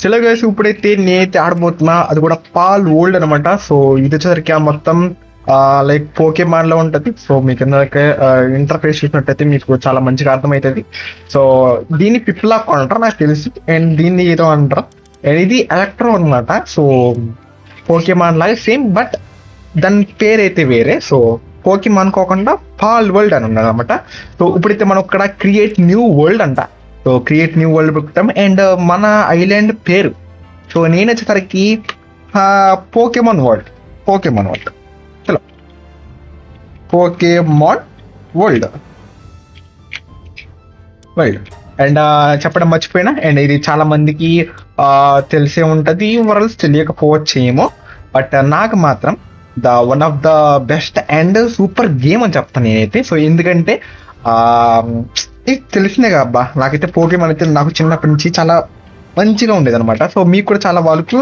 చలో గైస్, ఇప్పుడైతే నేనైతే ఆడబోతున్నా. అది కూడా పాల్ ఓల్డ్ అనమాట. సో ఇది వచ్చేసరికి మొత్తం లైక్ పోకేమాన్ లో ఉంటది. సో మీకు ఇంటర్ఫేస్ చూసినట్టయితే మీకు చాలా మంచిగా అర్థమవుతుంది. సో దీన్ని పిప్లాక్ అంటారు నాకు తెలిసి, అండ్ దీన్ని ఏదో అంటారు. అండ్ ఇది ఎలక్ట్రో అనమాట. సో పోకేమాన్ లాగా సేమ్, బట్ దాని పేరు అయితే వేరే. సో పోకేమాన్ కాకుండా పాల్ వరల్డ్ అని ఉన్నది అనమాట. సో ఇప్పుడైతే మనం ఇక్కడ క్రియేట్ న్యూ వరల్డ్ అంట. సో క్రియేట్ న్యూ వరల్డ్ పెడతాం. అండ్ మన ఐలాండ్ పేరు, సో నేను వచ్చేసరికి పోకేమాన్ వరల్డ్. చలో పోకేమాన్ వరల్డ్. అండ్ చెప్పడం మర్చిపోయినా, అండ్ ఇది చాలా మందికి తెలిసే ఉంటది, వరల్డ్స్ తెలియకపోవచ్చేమో. బట్ నాకు మాత్రం one of the best and super game అని చెప్తాను నేనైతే. సో ఎందుకంటే ఇది తెలిసిందే కదా, నాకైతే పోకేమాన్ అయితే నాకు చిన్నప్పటి నుంచి చాలా మంచిగా ఉండేది అనమాట. సో మీకు కూడా చాలా వాళ్ళకు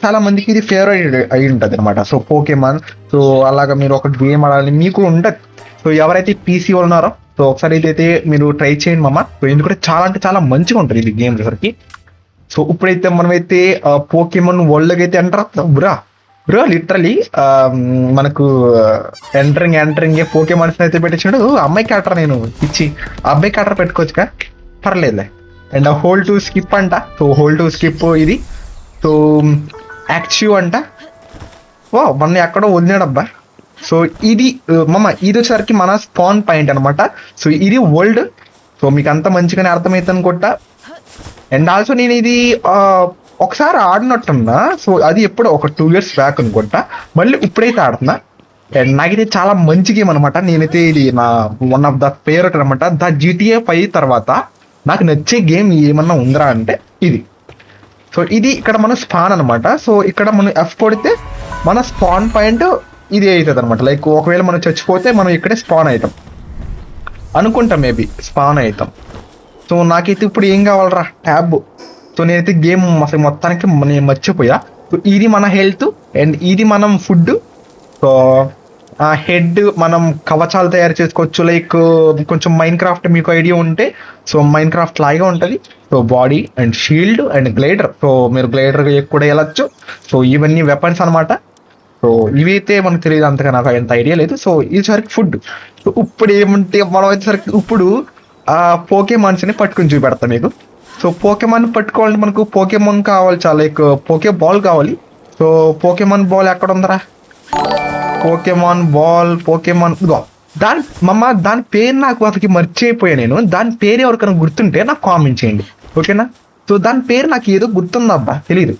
చాలా మందికి ఇది ఫేవరెట్ అయి ఉంటుంది అనమాట. సో పోకేమాన్, సో అలాగా మీరు ఒక గేమ్ ఆడాలని మీకు ఉండదు. సో ఎవరైతే పీసీ వాళ్ళు ఉన్నారో, సో ఒకసారి అయితే మీరు ట్రై చేయండి మామ. సో ఎందుకంటే చాలా అంటే చాలా మంచిగా ఉంటుంది ఇది గేమ్ వచ్చరికి. సో ఇప్పుడైతే మనమైతే పోకేమాన్ వరల్డ్ అయితే ఎంటర్ బ్రో లిటరలీ మనకు ఎంటరింగ్ పోకేమాన్స్ అయితే పెట్టించాడు. అమ్మాయి క్యారెక్టర్ నేను ఇచ్చి అబ్బాయి క్యారెక్టర్ పెట్టుకోవచ్చుగా, పర్లేదులే. అండ్ హోల్డ్ టు స్కిప్ అంట. సో హోల్డ్ టు స్కిప్ ఇది. సో యాక్టివ్ అంట. ఓ మన ఎక్కడో వదిలేడబ్బా. సో ఇది ఇది వచ్చేసరికి మన స్పాన్ పాయింట్ అనమాట. సో ఇది వరల్డ్. సో మీకు అంత మంచిగానే అర్థమైతే అనుకుంటా. అండ్ ఆల్సో నేను ఇది ఒకసారి ఆడినట్టున్నా. సో అది ఎప్పుడు ఒక 2 years బ్యాక్ అనుకుంటా. మళ్ళీ ఇప్పుడైతే ఆడుతున్నా. అండ్ నాకైతే చాలా మంచి గేమ్ అనమాట. నేనైతే ఇది నా వన్ ఆఫ్ ద ఫేవరెట్ అనమాట. ద GTA 5 తర్వాత నాకు నచ్చే గేమ్ ఏమన్నా ఉందిరా అంటే ఇది. సో ఇది ఇక్కడ మన స్పాన్ అనమాట. సో ఇక్కడ మనం ఎఫ్ కొడితే మన స్పాన్ పాయింట్ ఇది అవుతుంది అనమాట. లైక్ ఒకవేళ మనం చచ్చిపోతే మనం ఇక్కడే స్పాన్ అవుతాం అనుకుంటాం, మేబీ స్పాన్ అవుతాం. సో నాకైతే ఇప్పుడు ఏం కావాలరా, ట్యాబ్. సో నేనైతే గేమ్ అసలు మొత్తానికి నేను మర్చిపోయా. సో ఇది మన హెల్త్ అండ్ ఇది మనం ఫుడ్. సో హెడ్ మనం కవచాలు తయారు చేసుకోవచ్చు. లైక్ కొంచెం మైన్ క్రాఫ్ట్ మీకు ఐడియా ఉంటే, సో మైన్ క్రాఫ్ట్ లాగా ఉంటుంది. So body and shield and glider. So మీరు గ్లైడర్ కూడా వెళ్ళచ్చు. సో ఇవన్నీ వెపన్స్ అనమాట. సో ఇవైతే మనకు తెలియదు అంతగా, నాకు ఎంత ఐడియా లేదు. సో ఇది సరికి ఫుడ్. సో ఇప్పుడు ఏమంటే మనం వచ్చేసరికి ఇప్పుడు పోకేమాన్స్ ని పట్టుకుని చూపెడతా మీకు. సో పోకేమాన్ పట్టుకోవాలంటే మనకు పోకేమాన్ కావాలి, చాలా లైక్ పోకే బాల్ కావాలి. సో పోకేమాన్ బాల్ ఎక్కడ ఉందరా, పోకేమాన్ బాల్ దాని పేరు నాకు అతనికి మర్చిపోయా నేను. దాని పేరు ఎవరికైనా గుర్తుంటే నాకు కామెంట్ చేయండి, ఓకేనా. సో దాని పేరు నాకు ఏదో గుర్తుందబ్బా, తెలీదు.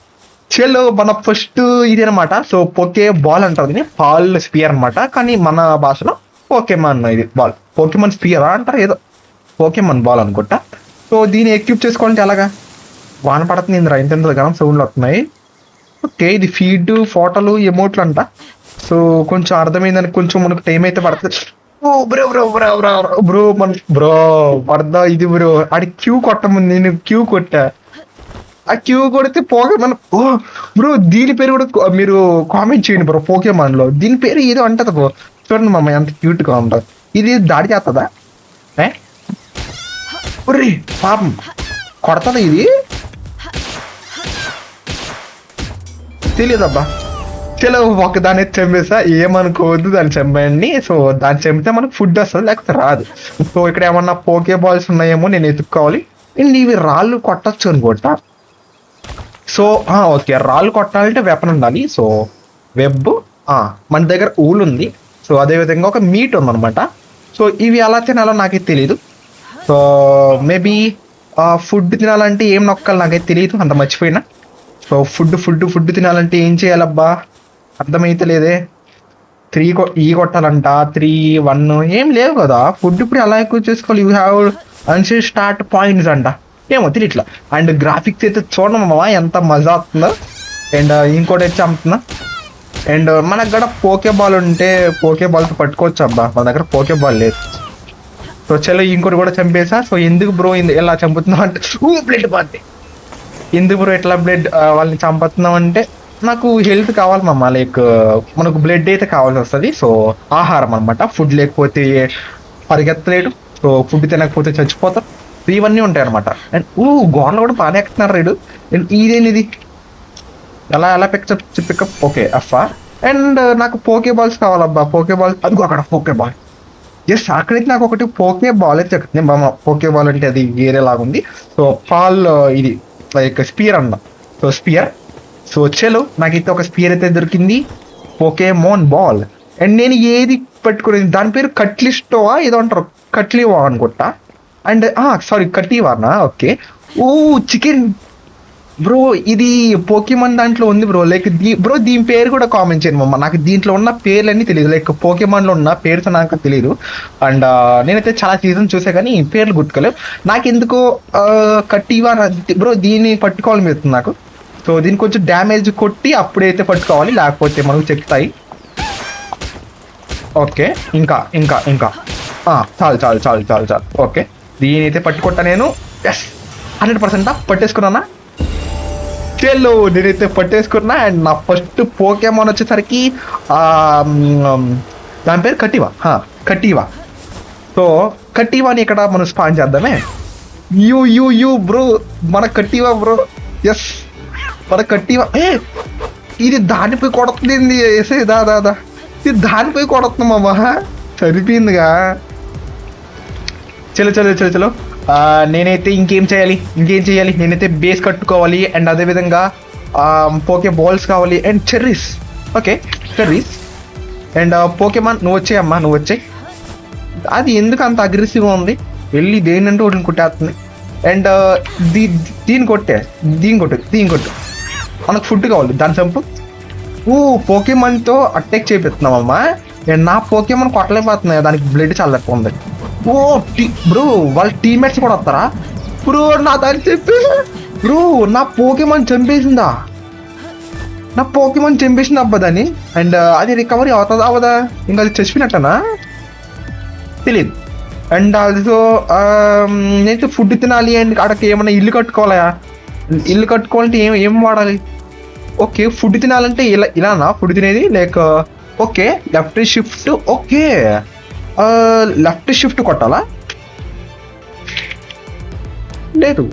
చలో మన ఫస్ట్ ఇది అనమాట. సో పోకే బాల్ అంటారు, పాల్ స్పియర్ అనమాట. కానీ మన భాషలో పోకేమాన్ ఇది బాల్, పోకేమాన్ స్పియర్ అంటారు ఏదో, పోకేమాన్ బాల్ అనుకుంటా. సో దీన్ని ఎక్విప్ చేసుకోవాలంటే అలాగా వాన పడుతుంది ఇంద్రా, ఇంత గనం సౌండ్లు వస్తున్నాయి. ఓకే, ఇది ఫీడ్ ఫోటోలు ఎమోట్లు అంట. సో కొంచెం అర్థమైందని కొంచెం మనకు టైం అయితే పడుతుంది. ఓ బ్రో పడదా ఇది బ్రో. ఆడి క్యూ కొట్టముందు నేను క్యూ కొట్టా. ఆ క్యూ కొడితే పోకేమాన్. ఓ బ్రో దీని పేరు కూడా మీరు కామెంట్ చేయండి బ్రో. పోకేమాన్ లో దీని పేరు ఏదో అంటది బ్రో. చూడండి మమ్మ ఎంత క్యూట్ గా ఉంటుంది. ఇది దాడి చేస్తుందా పాపం, కొడతదా ఇది తెలియదబ్బా. చలో ఒక దాన్ని చంపేసా, ఏమనుకోవద్దు దాన్ని చంపండి. సో దాన్ని చంపితే మనకు ఫుడ్ వస్తుంది, లేకపోతే రాదు. సో ఇక్కడ ఏమన్నా పోకే బాల్స్ ఉన్నాయేమో నేను ఎత్తుక్కోవాలి. అండ్ ఇవి రాళ్ళు కొట్టచ్చు అనుకుంటా. సో ఓకే, రాళ్ళు కొట్టాలంటే వెపన్ ఉండాలి. సో వెబ్ మన దగ్గర ఊలు ఉంది. సో అదేవిధంగా ఒక మీట్ ఉందన్నమాట. సో ఇవి ఎలా తినాలో నాకైతే తెలీదు. సో మేబీ ఫుడ్ తినాలంటే ఏం నొక్కాలి నాకైతే తెలియదు, అంత మర్చిపోయినా. సో ఫుడ్ తినాలంటే ఏం చేయాలబ్బా అర్థమైతే లేదే. 3 కొట్టాలంట, 3 1 ఏం లేవు కదా. ఫుడ్ ఇప్పుడు ఎలా ఎక్కువ చేసుకోవాలి. You have unset start points అంట, ఏమో తెలియట్లా. అండ్ గ్రాఫిక్స్ అయితే చూడమమ్మా ఎంత మజా అవుతుందో. అండ్ ఇంకోటి వచ్చి అమ్ముతున్నా. అండ్ మనకు కూడా పోకే బాల్ ఉంటే పోకే బాల్తో పట్టుకోవచ్చు అబ్బా, మన దగ్గర పోకే బాల్ లేదు. సో చలో ఇంకోటి కూడా చంపేసా. సో ఎందుకు బ్రో ఎలా చంపుతున్నావు అంటే, బ్లడ్ పార్టీ ఎందుకు బ్రో ఎట్లా బ్లడ్ వాళ్ళని చంపుతున్నావు అంటే, నాకు హెల్త్ కావాలి మమ్మ. లైక్ మనకు బ్లడ్ అయితే కావాల్సి వస్తుంది. సో ఆహారం అనమాట. ఫుడ్ లేకపోతే పరిగెత్తలేడు. సో ఫుడ్ తినకపోతే చచ్చిపోతాం. సో ఇవన్నీ ఉంటాయి అనమాట. అండ్ గోడలు కూడా బాగానే ఎక్కుతున్నారు రైడు. అండ్ ఇదేనిది ఎలా పికప్ ఓకే ఎఫ్ఆర్. అండ్ నాకు పోకే బాల్స్ కావాలబ్బా, పోకే బాల్స్ అదిగో అక్కడ పోకే బాల్. ఎస్ అక్కడైతే నాకు ఒకటి పోకే బాల్ అయితే దొరుకుతుంది. పోకే బాల్ అంటే అది వేరే లాగుంది. సో పాల్ ఇది లైక్ స్పియర్ అన్న. So sphere. సో చలో నాకైతే ఒక స్పియర్ అయితే దొరికింది, పోకేమోన్ బాల్. అండ్ నేను ఏది పెట్టుకునేది దాని పేరు కట్లిస్టోవా ఏదో అంటారు, కట్లీవా అనుకుంటా. అండ్ సారీ కట్లీవానా. ఓకే. ఓ చికెన్ బ్రో, ఇది పోకేమాన్ దాంట్లో ఉంది బ్రో. లైక్ బ్రో దీని పేరు కూడా కామెంట్ చేయండి మమ్మ, నాకు దీంట్లో ఉన్న పేర్లన్నీ తెలియదు. లైక్ పోకేమాన్ లో ఉన్న పేర్స్ నాకు తెలియదు. అండ్ నేనైతే చాలా సీజన్ చూసా కానీ పేర్లు గుర్తుకోలేవు. నాకు ఎందుకో కట్టివా బ్రో దీన్ని పట్టుకోవాలి మీరు నాకు. సో దీనికి కొంచెం డ్యామేజ్ కొట్టి అప్పుడైతే పట్టుకోవాలి, లేకపోతే మనకు చెప్తాయి. ఓకే ఇంకా ఇంకా ఇంకా చాలు చాలు చాలు చాలు చాలు. ఓకే దీనైతే పట్టుకుంటా నేను. ఎస్ 100% పట్టేసుకున్నానా. చెల్లో నేనైతే పట్టేసుకున్నా. అండ్ నా ఫస్ట్ పోకేమాన్ వచ్చేసరికి దాని పేరు కట్టివా. కట్టివా. సో కట్టివాని ఇక్కడ మనం స్పాన్ చేద్దామే. యూ బ్రో మన కట్టివా బ్రో. ఎస్ మన కట్టివా. ఇది దానిపై కొడుతుంది. ఎసే దాదా ఇది దానిపై కొడుతున్నామమ్మా, సరిపోయిందిగా. చలో చలో చలో చలో. నేనైతే ఇంకేం చేయాలి నేనైతే బేస్ కట్టుకోవాలి. అండ్ అదేవిధంగా పోకే బాల్స్ కావాలి and cherries. Okay cherries. And Pokemon నువ్వు వచ్చాయమ్మా, నువ్వు వచ్చాయి. అది ఎందుకు అంత అగ్రెసివ్గా ఉంది, వెళ్ళి దేనంటే ఒకటిని కొట్టేస్తుంది. అండ్ దీన్ని కొట్టు. మనకు ఫుడ్ కావాలి, దాని చంపు. పోకేమాన్తో అటాక్ చేపిస్తున్నామమ్మా. అండ్ నా పోకేమాన్ కొట్టలేకపోతున్నాయి, దానికి బ్లడ్ చాలా తక్కువ ఉంది. బ్రో వాళ్ళ టీమ్మేట్స్ కూడా వస్తారా బ్రో? నా దాన్ని చెప్పి బ్రో నా పోకేమాన్ చంపేసిందా అబ్బా దాన్ని. అండ్ అది రికవరీ అవుతుందా అవదా, ఇంకా అది చచ్చిపోయినట్టనా తెలియదు. అండ్ ఆల్సో నేనైతే ఫుడ్ తినాలి. అండ్ అక్కడికి ఏమన్నా ఇల్లు కట్టుకోవాలంటే ఏం వాడాలి? ఓకే ఫుడ్ తినాలంటే ఇలానా ఫుడ్ తినేది? Like okay left shift. Okay left shift కొట్టాలా? లేదు.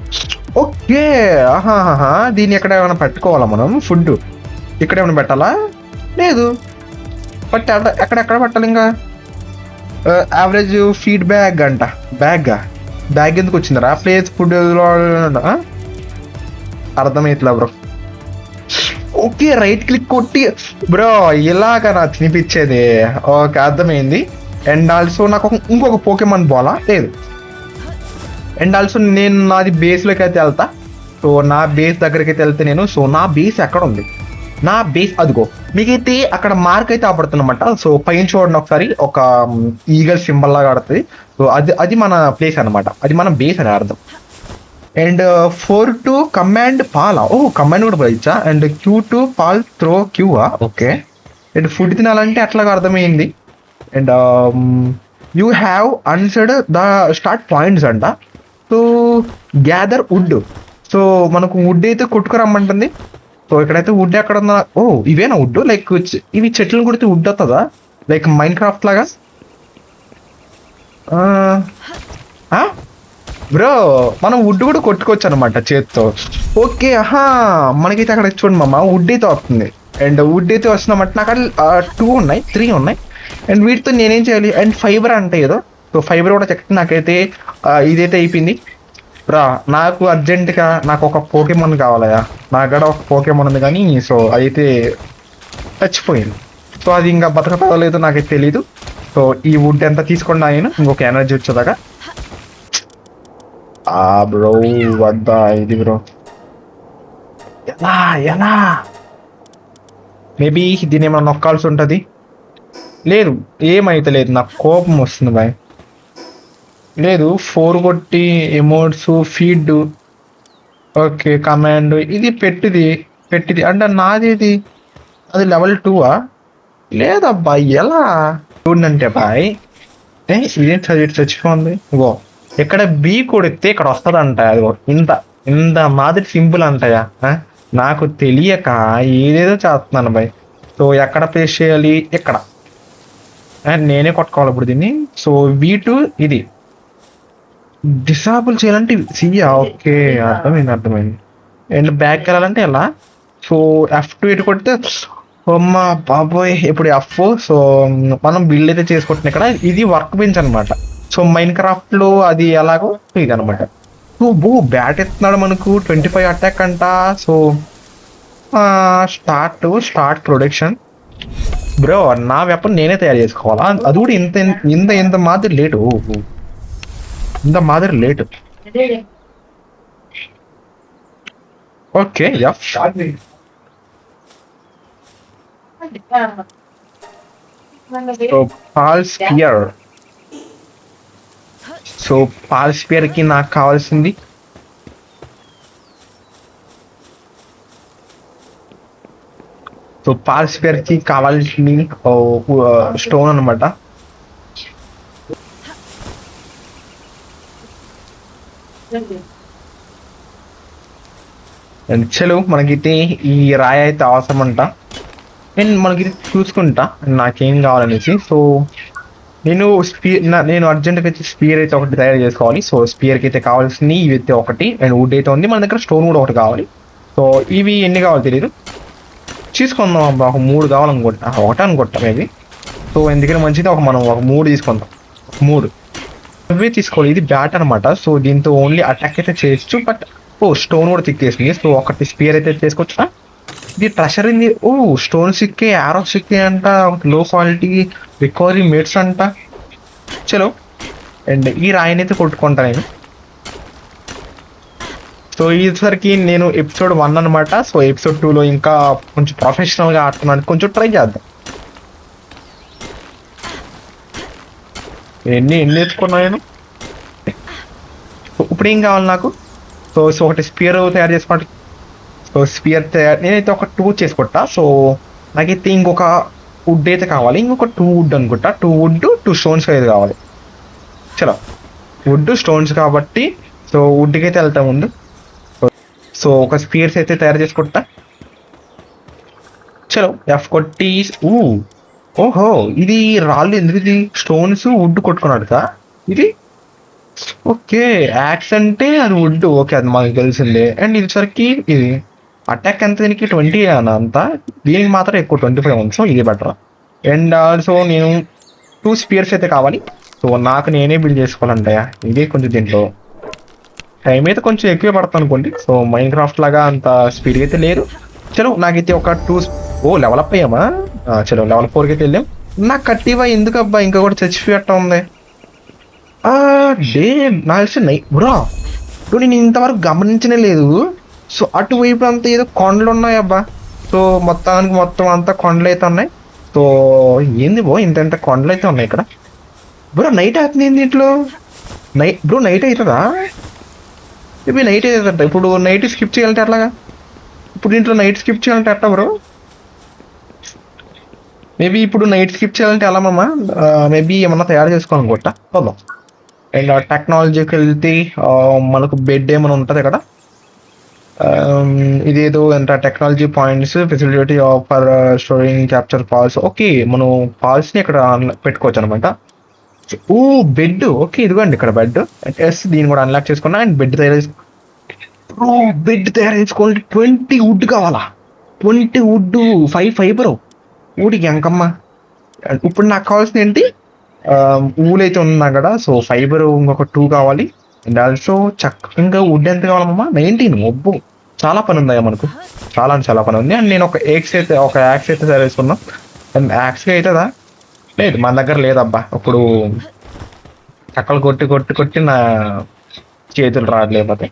ఓకే దీన్ని ఎక్కడ ఏమైనా పెట్టుకోవాలా మనం? ఫుడ్ ఇక్కడ ఏమైనా పెట్టాలా? లేదు. బట్ ఎక్కడెక్కడ పెట్టాలి ఇంకా? యావరేజ్ ఫీడ్ బ్యాగ్ అంట. బ్యాగ్ ఎందుకు వచ్చిందిరా? ప్లేస్ ఫుడ్ అర్థమైట్లా బ్రో. ఓకే రైట్ క్లిక్ కొట్టి బ్రో ఇలాగా నా తినిపించేది. ఓకే అర్థమైంది. అండ్ ఆల్సో నాకు ఇంకొక పోకేమాన్ బాలా లేదు. అండ్ ఆల్సో నేను నాది బేస్లోకి అయితే వెళ్తా. సో నా బేస్ దగ్గరికి అయితే వెళ్తే నేను. సో నా బేస్ ఎక్కడ ఉంది? నా బేస్ అదిగో మీకైతే అక్కడ మార్క్ అయితే ఆపడుతుందన్నమాట. సో పైన చూడండి ఒకసారి, ఒక ఈగల్ సింబల్ లాగా ఆడుతుంది. సో అది మన ప్లేస్ అనమాట, అది మన బేస్ అని అర్థం. అండ్ 4 కమాండ్ పాలా. కమాండ్ కూడా పోయిచ్చా. అండ్ Q2 పాల్ త్రో క్యూవా. ఓకే. అండ్ ఫుడ్ తినాలంటే అట్లాగా అర్థమైంది. And you have answered the start points అంట. So gather wood. సో మనకు వుడ్ అయితే కొట్టుకురమ్మంటుంది. సో ఇక్కడైతే వుడ్ ఎక్కడ ఉందా? ఇవేనా వుడ్? లైక్ ఇవి చెట్లను కొడితే వుడ్ వస్తుందా? లైక్ మైన్ క్రాఫ్ట్ లాగా. బ్రో మనం వుడ్ కూడా కొట్టుకోవచ్చు అనమాట చేతితో. ఓకే మనకైతే అక్కడ చూడండి మామ వుడ్ అయితే వస్తుంది. అండ్ వుడ్ అయితే వస్తున్నామంటే నాకు అక్కడ 2 ఉన్నాయి 3 ఉన్నాయి. అండ్ వీటితో నేనేం చేయాలి? అండ్ ఫైబర్ అంటే ఏదో. సో ఫైబర్ కూడా చెక్. నాకైతే ఇదైతే అయిపోయింది రా. నాకు అర్జెంటుగా నాకు ఒక పోకేమాన్ కావాలయా. నా కూడా ఒక పోకేమాన్ ఉంది కానీ సో అయితే చచ్చిపోయింది. సో అది ఇంకా బతకదో లేదో నాకైతే తెలీదు. సో ఈ వుడ్ ఎంత తీసుకున్నా నేను ఇంకొక ఎనర్జీ వచ్చేదాకా. బ్రో వద్దా ఇది బ్రో. ఎలా మేబీ దీని ఏమైనా నొక్కాల్సి ఉంటుంది. లేదు ఏమైతే లేదు, నాకు కోపం వస్తుంది బాయ్. లేదు 4 కొట్టి ఎమోట్స్ ఫీడ్. ఓకే కమాండ్ ఇది పెట్టిది అంటే నాది అది లెవెల్ 2 లేదబ్బా ఎలా చూడంటే బాయ్. ఇదేం చచ్చిపోయింది. ఇగో ఇక్కడ బి కొడితే ఇక్కడ వస్తుందంట. అదిగో ఇంత మాదిరి సింపుల్ అంటాయా? నాకు తెలియక ఏదేదో చేస్తున్నాను బాయ్. సో ఎక్కడ ప్లేస్ చేయాలి? ఇక్కడ నేనే కొట్టుకోవాలి ఇప్పుడు దీన్ని. సో V2 ఇది డిసాబుల్ చేయాలంటే సియా ఓకే, అర్థమైంది అర్థమైంది. అండ్ బ్యాక్ వెళ్ళాలంటే ఎలా? సో F2 ఇటు కొడితే అమ్మ బాబోయ్ ఇప్పుడు F. సో మనం బిల్డ్ అయితే చేసుకుంటున్నాం ఇక్కడ. ఇది వర్క్ బెంచ్ అనమాట. సో మైన్ క్రాఫ్ట్ లో అది ఎలాగో ఇది అనమాట. సో బ్యాట్ ఇస్తున్నాడు మనకు 25 అటాక్ అంట. So start production bro. నా వెపన్ నేనే తయారు చేసుకోవాలా? అది కూడా ఇంత ఇంత ఇంత మాదిరి లేటు, ఇంత మాదిరి late. Okay F. So pal sphere. So pal sphere కి నాకు కావాల్సింది సో పాల్ స్పియర్ కి కావాల్సింది స్టోన్ అనమాట. చలో మనకైతే ఈ రాయి అయితే అవసరం అంట. నేను మనకి చూసుకుంటా నాకేం కావాలనేసి. సో నేను అర్జెంట్గా అయితే స్పియర్ అయితే ఒకటి తయారు చేసుకోవాలి. సో స్పియర్కి అయితే కావాల్సింది ఇవి అయితే ఒకటి, అండ్ వుడ్ అయితే ఉంది. మన దగ్గర స్టోన్ కూడా ఒకటి కావాలి. సో ఇవి ఎన్ని కావాలో తెలియదు, తీసుకుందాం అబ్బా. ఒక 3 కావాలనుకుంటా, ఒకటి అనుకుంటా మేబీ. సో ఎందుకంటే మంచిది మనం ఒక 3 తీసుకుందాం. 3 ఇవే తీసుకోవాలి. ఇది బ్యాట్ అనమాట. సో దీంతో ఓన్లీ అటాక్ అయితే చేయొచ్చు. బట్ స్టోన్ కూడా తిక్కేసింది. సో ఒకటి స్పియర్ అయితే చేసుకోవచ్చా? ఇది ట్రెషర్ ఇంది. స్టోన్ సిక్కే, ఆరో సిక్కే అంట, లో క్వాలిటీ రికవరీ మేట్స్ అంట. చలో అండ్ ఈ రాయిని అయితే కొట్టుకుంటా నేను. సో ఈసారికి నేను ఎపిసోడ్ 1 అనమాట. సో ఎపిసోడ్ 2లో ఇంకా కొంచెం ప్రొఫెషనల్గా ఆడుతున్నాను, కొంచెం ట్రై చేద్దాం. ఎన్ని ఎత్తుకున్నా నేను. ఇప్పుడు ఏం కావాలి నాకు? సో ఒకటి స్పియర్ తయారు చేసుకోండి. సో స్పియర్ నేనైతే ఒక 2 చేసుకుంటా. సో నాకైతే ఇంకొక వుడ్ అయితే కావాలి, ఇంకొక 2 వుడ్ అనుకుంటా. 2 వుడ్ 2 స్టోన్స్ అయితే కావాలి. చలో వుడ్ స్టోన్స్ కాబట్టి సో వుడ్కి అయితే వెళ్తా ముందు. సో ఒక స్పియర్స్ అయితే తయారు చేసుకుంటా. చలో ఎఫ్ కొట్టి. ఓహో ఇది రాళ్ళు ఎందుకు? ఇది స్టోన్స్ వుడ్ కొట్టుకున్నాడు కదా ఇది. ఓకే యాక్స్ అంటే అది వుడ్. ఓకే అది మాకు తెలిసిందే. అండ్ ఇది సరికి ఇది అటాక్ ఎంత దీనికి 20 అన్న అంతా, దీనికి మాత్రం ఎక్కువ 25 ఉంది. సో ఇది బెటర్. అండ్ ఆల్సో నేను 2 స్పియర్స్ అయితే కావాలి. సో నాకు నేనే బిల్డ్ చేసుకోవాలంటాయా. ఇదే కొంచెం దీంట్లో టైం అయితే కొంచెం ఎక్కువ పడుతుంది అనుకోండి. సో మైన్ క్రాఫ్ట్ లాగా అంత స్పీడ్గా అయితే లేరు. చలో నాకైతే ఒక 2 లెవెల్ అప్ అయ్యామా? చలో లెవెల్ 4కి అయితే వెళ్ళాం. నాకు కట్టివా ఎందుకు అబ్బా, ఇంకా కూడా చచ్చిపోయట్ట ఉంది. డే నాకు తెలిసి బ్రో ఇప్పుడు నేను ఇంతవరకు గమనించనే లేదు. సో అటువైపు అంతా ఏదో కొండలు ఉన్నాయి అబ్బా. సో మొత్తానికి మొత్తం అంతా కొండలు అయితే ఉన్నాయి. సో ఏంది బ్రో ఇంత కొండలు అయితే ఉన్నాయి ఇక్కడ. బ్రో నైట్ అవుతుంది ఏంది ఇంట్లో? బ్రో నైట్ అవుతుందా? ఇవి నైట్ అవుతుందంట. ఇప్పుడు నైట్ స్కిప్ చేయాలంటే అట్లాగా. ఇప్పుడు ఇంట్లో నైట్ స్కిప్ చేయాలంటే అట్లా బ్రో. మేబీ ఇప్పుడు నైట్ స్కిప్ చేయాలంటే ఎలా మమ్మా? మేబీ ఏమన్నా తయారు చేసుకోవాలనుకుంటా. చూద్దాం. అండ్ టెక్నాలజీకి వెళ్తే మనకు బెడ్ ఏమైనా ఉంటుంది కదా. ఇదేదో ఎంత technology points facility for storing capture calls. Okay మనం కాల్స్ని ఇక్కడ పెట్టుకోవచ్చు అనమాట. బెడ్. ఓకే ఇదిగోండి ఇక్కడ బెడ్. ఎస్ దీన్ని కూడా అన్లాక్ చేసుకున్నా. అండ్ బెడ్ తయారు చేసుకోవాలి. 20 వుడ్ కావాలా? 20 వుడ్ 5 ఫైబర్ వుడ్కి ఎంకమ్మ. ఇప్పుడు నాకు కావాల్సింది ఏంటి? ఊలు అయితే ఉన్నా కదా. సో ఫైబర్ ఇంకొక 2 కావాలి. అండ్ ఆల్సో ఇంకా వుడ్ ఎంత కావాలమ్మా? 19. ఒబ్బు చాలా పని ఉందా మనకు, చాలా అంటే చాలా పని ఉంది. అండ్ నేను ఒక యాక్స్ అయితే తయారు చేసుకున్నాం. అండ్ యాక్స్గా అవుతుందా? లేదు మన దగ్గర లేదబ్బా. ఇప్పుడు చక్కలు కొట్టి నా చేతులు రావట్లేకపోతే.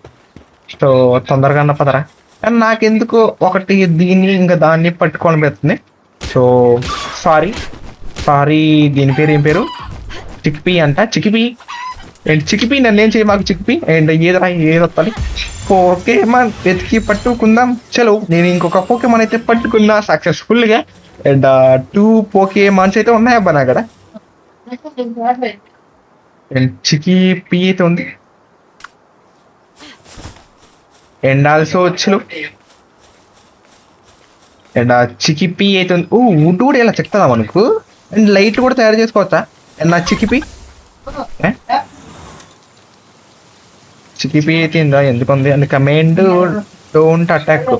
సో తొందరగా అన్న పదరా. అండ్ నాకెందుకు ఒకటి దీన్ని ఇంకా దాన్ని పట్టుకోవడం పెడుతుంది. సో సారీ దీని పేరు ఏం పేరు? చిక్పీ అంట. చిక్పీ నన్ను ఏం చేయ మాకు చిక్పీ. అండ్ ఏదొత్తాలి? పోకేమాన్ వెతికి పట్టుకుందాం. చలో నేను ఇంకొక పోకేమాన్ అయితే పట్టుకున్నా సక్సెస్ఫుల్గా. అండ్ 2 పోకేమాన్స్ అయితే ఉన్నాయబ్బా నా కదా. అండ్ చిక్పీ అయితే ఉంది. అండ్ ఆల్సో చలో అండ్ చిక్పీ అయితే ఉంది. వుడ్ కూడా ఇలా చెప్తుందా మనకు. అండ్ లైట్ కూడా తయారు చేసుకోవచ్చా? అండ్ నా చిక్పీ చికిపి అయితే ఇందా ఎందుకుంది and command don't attack.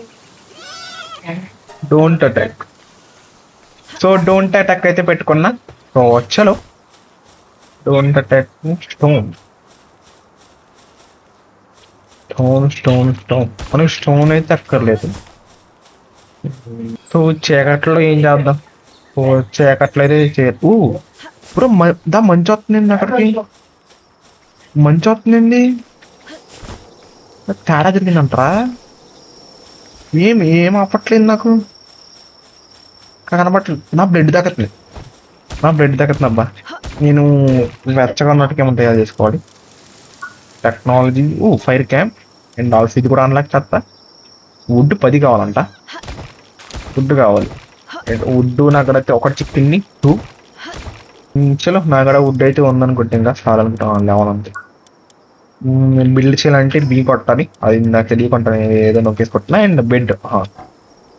So don't attack అయితే పెట్టుకున్నా. సో చలో డోంట్ అటాక్. స్టోన్ మనకి స్టోన్ అయితే అక్కర్లేదు. సో చీకట్లో ఏం చేద్దాం. సో చీకట్లో అయితే బ్రో మంచి వస్తుంది అక్కడికి. మంచి వస్తుంది, తేడా జరిగిందంటారా? ఏం అవ్వట్లేదు నాకు, కనబట్టలేదు. నా బ్లడ్ తగ్గట్లేదు అబ్బా. నేను వెచ్చగా ఉన్నట్టుగా ఏమో తయారు చేసుకోవాలి. Technology fire camp and also ఇది కూడా అన్లాక్ చేస్తా. వుడ్ 10 కావాలంట. వుడ్ కావాలి. వుడ్ నాకడైతే ఒకటి చిక్కింది 2. చలో నాకడ వుడ్ అయితే ఉందనుకుంటే ఇంకా చాలా అనుకుంటాను లేవాలంటే. నేను బిల్డ్ చేయాలంటే బీ కొట్టాలి, అది నాకు తెలియకుంటాను ఏదో నొక్కేసి కొట్టినా. అండ్ బెడ్,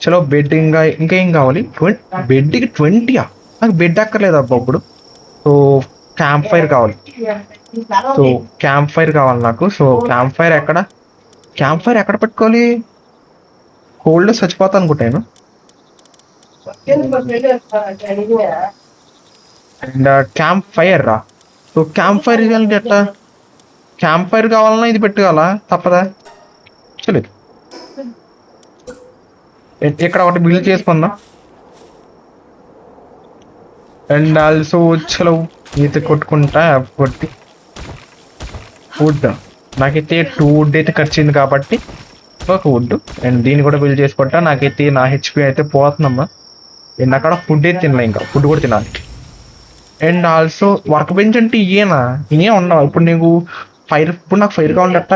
చలో బెడ్ ఇంకా ఏం కావాలి? బెడ్కి 20. నాకు బెడ్ అక్కర్లేదు అబ్బా ఇప్పుడు. సో క్యాంప్ ఫైర్ కావాలి. సో క్యాంప్ ఫైర్ కావాలి నాకు. సో క్యాంప్ ఫైర్ ఎక్కడ పెట్టుకోవాలి? కోల్డ్ చచ్చిపోతా అనుకుంటాను. అండ్ క్యాంప్ ఫైర్ రా. సో క్యాంప్ ఫైర్ ఇవ్వాలంటే ఎట్లా? క్యాంప్ ఫైర్ కావాలన్నా ఇది పెట్టుకోవాలా? తప్పదా? చలేదు, ఇక్కడ ఒకటి బిల్డ్ చేసుకుందాం. అండ్ ఆల్సో చలో ఈత కొట్టుకుంటా కొట్టి వుడ్. నాకైతే 2 వుడ్ అయితే ఖర్చింది కాబట్టి ఒక వుడ్. అండ్ దీన్ని కూడా బిల్డ్ చేసుకుంటా. నాకైతే నా హెచ్పి అయితే పోతుందమ్మా. అండ్ అక్కడ ఫుడ్ అయితే తినలే, ఇంకా ఫుడ్ కూడా తినాలి. అండ్ ఆల్సో వర్క్ బెంచ్ అంటే ఇనే ఉండవు ఇప్పుడు నీకు. ఇప్పుడు నాకు ఫైర్ కావాలంట.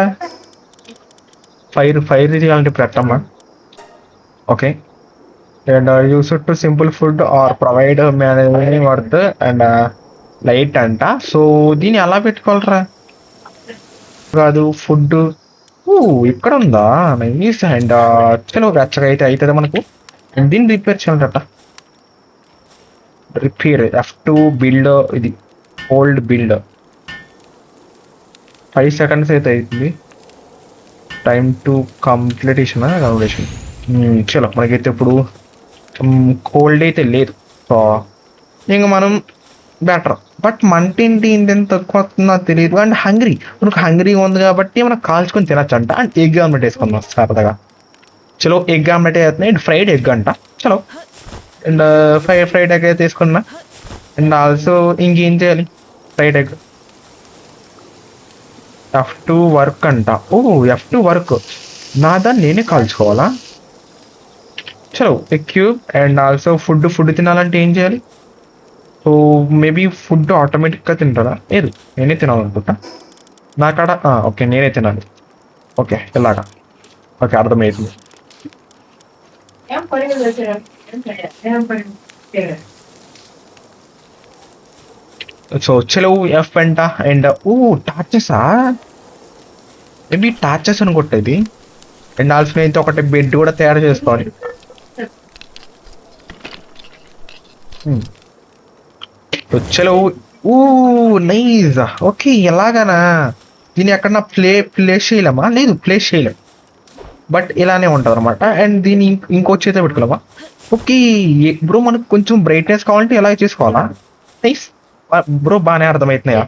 ఫైర్ చేయాలంటే ఇప్పుడు ఎట్టమ్మా? Okay. And use to simple food or provide managing worth and light అంట. సో దీన్ని ఎలా పెట్టుకోవాలరా? కాదు ఫుడ్ ఇక్కడ ఉందా? నైస్. అండ్ చలో వెచ్చగా అయితే అవుతుంది మనకు. అండ్ దీన్ని రిపేర్ చేయాలంట. Repair F2 build. ఇది ఓల్డ్ బిల్డ్ 5 seconds అయితే అవుతుంది. Time to completion. చలో మనకైతే ఇప్పుడు కోల్డ్ అయితే లేదు. సో ఇంకా మనం బెటర్. బట్ మంటేంటి ఇంత తక్కువ వస్తుందో తెలియదు. అండ్ మనకు హంగ్రీ ఉంది కాబట్టి మనం కాల్చుకొని తినచ్చు అంట. అండ్ ఎగ్ ఆమ్లెట్ వేసుకుందాం సరదాగా. చలో ఎగ్ ఆమ్లెట్ వేస్తున్నాయి. అండ్ ఫ్రైడ్ ఎగ్ అంట. చలో అండ్ ఫ్రైడ్ ఎగ్ అయితే తీసుకున్నా. అండ్ ఆల్సో ఇంకేం చేయాలి? ఫ్రైడ్ ఎగ్ F2 వర్క్ అంట. F2 వర్క్ నా దాన్ని నేనే కాల్చుకోవాలా? చలో egg cube. And also food తినాలంటే ఏం చేయాలి? సో మేబీ ఫుడ్ ఆటోమేటిక్గా తింటారా? లేదు, నేనే తినాలనుకుంటా. నాకాడ ఓకే నేనే తినాలి. ఓకే ఇలాగా. ఓకే అర్థమైంది. సో చలో ఎఫ్ అంట. అండ్ టార్చెసా? మేబీ టార్చెస్ అనుకుంటా ఇది. అండ్ ఆల్సో అయితే ఒకటి బెడ్ కూడా తయారు చేసుకోవాలి. చలో నైస్. ఓకే ఎలాగనా? దీన్ని ఎక్కడన్నా ప్లేస్ చేయలేమా? లేదు ప్లేస్ చేయలేం. బట్ ఇలానే ఉంటుంది అనమాట. అండ్ దీన్ని ఇంకో చేత పెట్టుకోలేమా? ఓకే బ్రో మనకు కొంచెం బ్రైట్నెస్ కావాలంటే ఎలా చేసుకోవాలా? నైస్ బ్రో, బాగానే అర్థమవుతున్నాయా?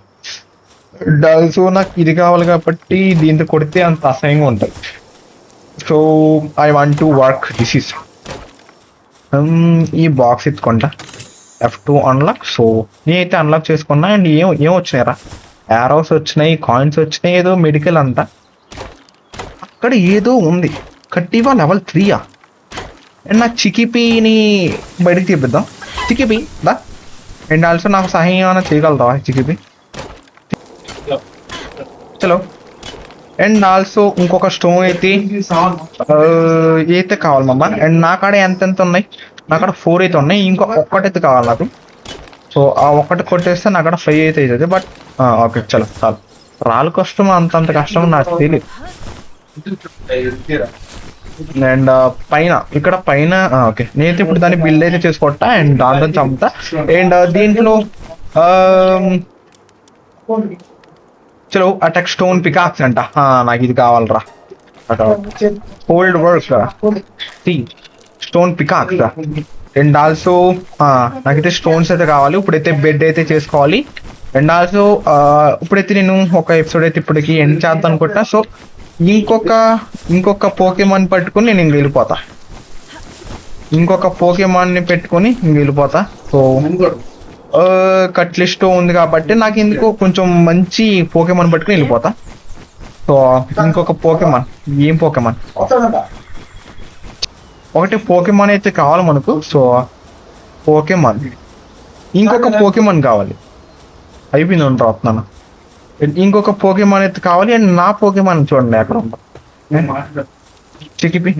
సో నాకు ఇది కావాలి కాబట్టి దీంతో కొడితే అంత అసహ్యంగా ఉంటుంది. So I want to work this. ఈ బాక్స్ ఎత్తుకుంటా. F2 unlock. సో నేనైతే అన్లాక్ చేసుకున్నా. అండ్ ఏం వచ్చినాయిరా? యారోస్ వచ్చినాయి, కాయిన్స్ వచ్చినాయి, ఏదో మెడికల్ అంట. అక్కడ ఏదో ఉంది. కట్టివా లెవెల్ 3. అండ్ నా చికిపీని బయటకు తీపిద్దాం. చికిపీ దా. అండ్ ఆల్సో నాకు సహాయం ఏమైనా చేయగలుగుతావా చికిపీ? చలో. అండ్ ఆల్సో ఇంకొక స్టోన్ అయితే కావాలి మమ్మ. అండ్ నా కాడ ఎంత ఉన్నాయి? నా కాడ 4 అయితే ఉన్నాయి. ఒక్కటైతే కావాలి నాకు. సో ఆ ఒక్కటి కొట్టేస్తే నా కాడ 5 అయితే అవుతుంది. బట్ ఓకే చలో చాలు. రాళ్ళు కష్టం అంత కష్టం నాకు తెలియదు. అండ్ ఇక్కడ పైన ఓకే నేనైతే ఇప్పుడు దాన్ని బిల్డ్ అయితే చేసుకుంటా. అండ్ దాంతో చంపుతా. అండ్ దీంట్లో చలో అటాక్ స్టోన్ పికాక్స్ అంట. నాకు ఇది కావాలరా. Old work stone peacocks and also నాకైతే స్టోన్స్ అయితే కావాలి. ఇప్పుడైతే బెడ్ అయితే చేసుకోవాలి. అండ్ ఆల్సో ఇప్పుడైతే నేను ఒక ఎపిసోడ్ అయితే ఇప్పటికి ఎండ్ చేద్దాం అనుకుంటా. సో ఇంకొక పోకేమాన్ పట్టుకొని నేను ఇంక వెళ్ళిపోతా. ఇంకొక పోకేమాన్ని పెట్టుకొని ఇంక వెళ్ళిపోతా. సో కట్లిస్ట్ ఉంది కాబట్టి నాకు ఎందుకు కొంచెం మంచి పోకేమాన్ పట్టుకుని వెళ్ళిపోతా. సో ఇంకొక పోకేమాన్, ఏం పోకేమాన్, ఒకటి పోకేమాన్ అయితే కావాలి మనకు. సో పోకేమాన్, ఇంకొక పోకేమాన్ కావాలి. అయిపోయింది ఉంటా వస్తున్నాను. ఇంకొక పోకేమాన్ అయితే కావాలి. అండ్ నా పోకేమాన్ చూడండి అక్కడ ఉంటా. చికిపి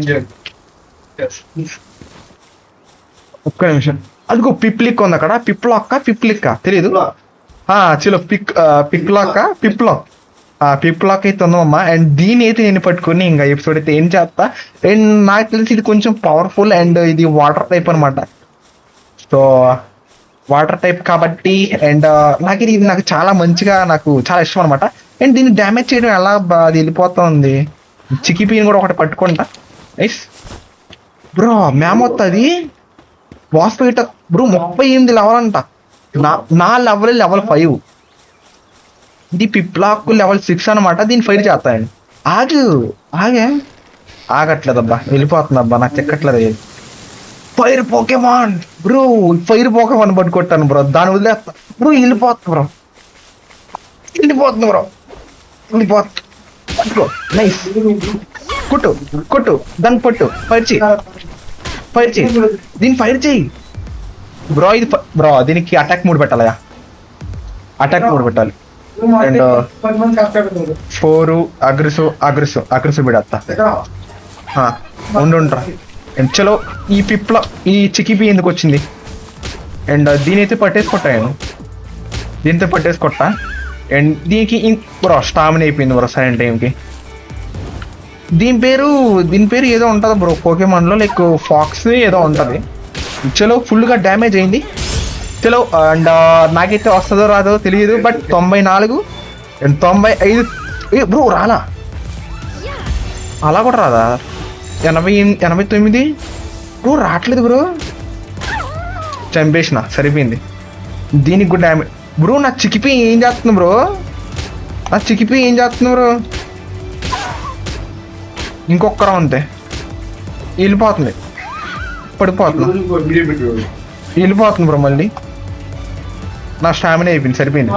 ఒక్క నిమిషం. అదిగో పిప్లిక్ ఉంది అక్కడ. పిప్లిక్క తెలీదు. చలో పిప్లాక్ అయితే ఉందమ్మా. అండ్ దీని అయితే నేను పట్టుకుని ఇంకా ఎపిసోడ్ అయితే ఏం చేస్తా. అండ్ నాకు తెలిసి ఇది కొంచెం పవర్ఫుల్ అండ్ ఇది వాటర్ టైప్ అనమాట. సో వాటర్ టైప్ కాబట్టి అండ్ నాకు చాలా మంచిగా, నాకు చాలా ఇష్టం అనమాట. అండ్ దీన్ని డ్యామేజ్ చేయడం ఎలా అది వెళ్ళిపోతుంది. చికిపీని కూడా ఒకటి పట్టుకుంటా. Nice bro. మ్యామొత్త అది బాస్ ఫైట్ బ్రో. 38 లెవెల్ అంట. నా లెవెల్ 5. ఇది పిప్లాక్ లెవెల్ 6 అనమాట. దీన్ని ఫైట్ చేస్తాయండి. ఆగట్లేదబ్బా, వెళ్ళిపోతుందబ్బా, నాకు చెక్కట్లేదు. Fire Pokemon bro, fire Pokemon పట్టుకొట్టాను బ్రో. దాని వదిలేస్తా బ్రో. వెళ్ళిపోతుంది బ్రో. నైస్. కొట్టు దాన్ని పట్టు. ఫైర్ చేయి దీన్ని ఫైర్ చేయి బ్రో. ఇది బ్రో దీనికి అటాక్ మూడ్ పెట్టాలయా. అండ్ 4 అగ్రెసివ్ బిడత్తా. ఉండుంట్రా. అండ్ చలో ఈ చికిపి ఎందుకు వచ్చింది. అండ్ దీని అయితే దీంతో పట్టేసుకొట్టా. అండ్ దీనికి బ్రో స్టామినా అయిపోయింది బ్రో సరైన టైంకి. దీని పేరు ఏదో ఉంటుంది బ్రో పోకేమాన్ లో, లైక్ ఫాక్స్ ఏదో ఉంటుంది. చలో ఫుల్గా డ్యామేజ్ అయింది. చలో అండ్ నాకైతే వస్తుందో రాదో తెలియదు. బట్ 94 అండ్ 95 బ్రో రాలా. అలా కూడా రాదా. 89 బ్రో రావట్లేదు బ్రో. చంపేసిన, సరిపోయింది. దీనికి కూడా డ్యామేజ్ బ్రో. నా చికిపి ఏం చేస్తుంది బ్రో. ఇంకొక అంతే వెళ్ళిపోతుంది బ్రో. మళ్ళీ నా స్టామినా అయిపోయింది, సరిపోయింది.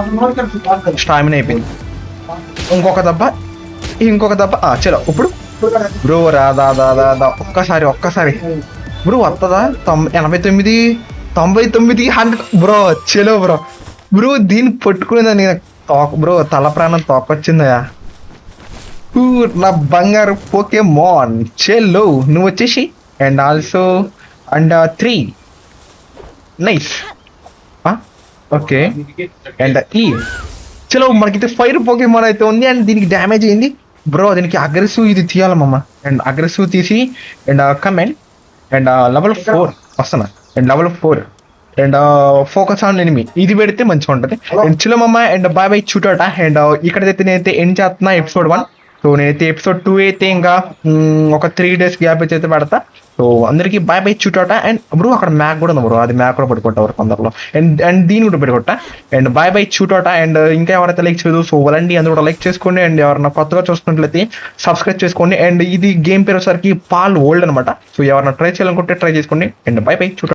ఇంకొక దెబ్బ. చలో ఇప్పుడు బ్రో రాదా. ఒక్కసారి బ్రో వస్తుందా. 89 100 బ్రో. చలో బ్రో దీన్ని పట్టుకునేదా నేను బ్రో. తల ప్రాణం తోకొచ్చిందయా. నా బంగారు పోకేమాన్. చెల్లో నువ్వు వచ్చేసి. And also 3 nice. Okay. And చలో మనకైతే ఫైర్ పోకేమాన్ అయితే ఉంది. అండ్ దీనికి డ్యామేజ్ అయింది బ్రో. దీనికి అగ్రెసివ్ ఇది తీయాలమ్మ. అండ్ అగ్రెసివ్ తీసి అండ్ కమెంట్ అండ్ లెవెల్ 4 వస్తున్నా. And level 4 and focus on enemy ఇది పెడితే మంచిగా ఉంటుంది. అండ్ చలో మమ్మ. And bye చూటాట. అండ్ ఇక్కడైతే నేనైతే ఎండ్ చేస్తున్నా ఎపిసోడ్ 1. సో నేనైతే ఎపిసోడ్ 2 అయితే ఇంకా ఒక 3 days గ్యాప్ అయితే పెడతా. సో అందరికి బాయ్ చూటాట. అండ్ బ్రో అక్కడ మ్యాక్ కూడా ఉంది బ్రో. అది మ్యాక్ కూడా పట్టుకుంటారు కొందరిలో. అండ్ దీన్ని కూడా పెట్టుకుంటా. And bye చూటాట. అండ్ ఇంకా ఎవరైతే లైక్ చేయదు సో వలండి అందరూ కూడా లైక్ చేసుకోండి. అండ్ ఎవరైనా కొత్తగా చూసుకున్నట్లయితే సబ్స్క్రైబ్ చేసుకోండి. అండ్ ఇది గేమ్ పేరు వచ్చేసరికి పాల్ వరల్డ్ అనమాట. సో ఎవరైనా ట్రై చేయాలనుకుంటే ట్రై చేసుకోండి. And bye చూటాట.